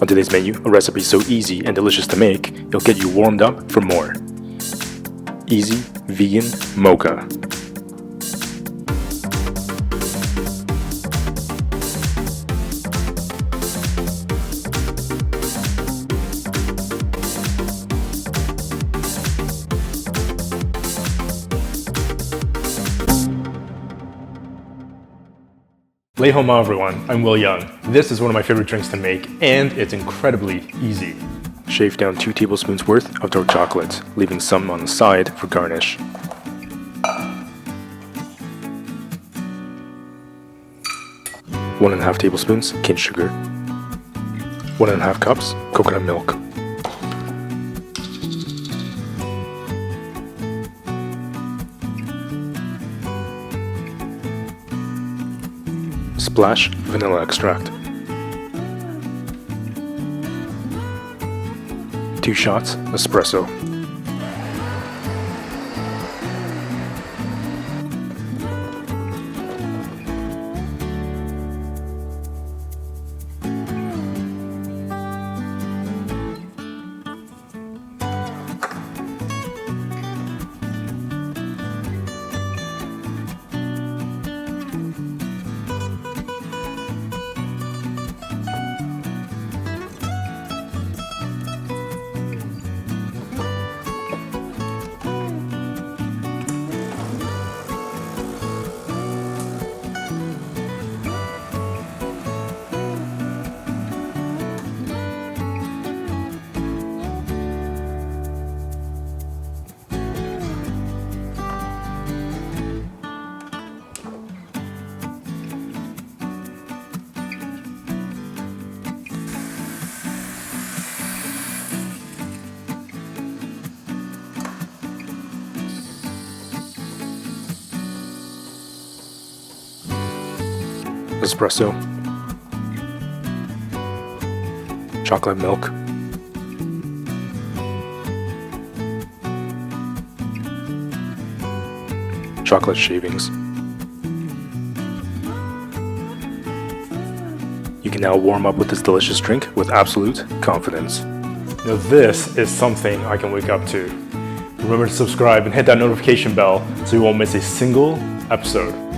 On today's menu, a recipe so easy and delicious to make, it'll get you warmed up for more. Easy vegan mocha. Lehoma everyone, I'm Wil Yeung. This is one of my favorite drinks to make, and it's incredibly easy. Shave down 2 tablespoons worth of dark chocolate, leaving some on the side for garnish. One and a half tablespoons cane sugar. 1.5 cups coconut milk. Splash vanilla extract. 2 shots espresso. Espresso, chocolate milk, chocolate shavings. You can now warm up with this delicious drink with absolute confidence. Now this is something I can wake up to. Remember to subscribe and hit that notification bell so you won't miss a single episode.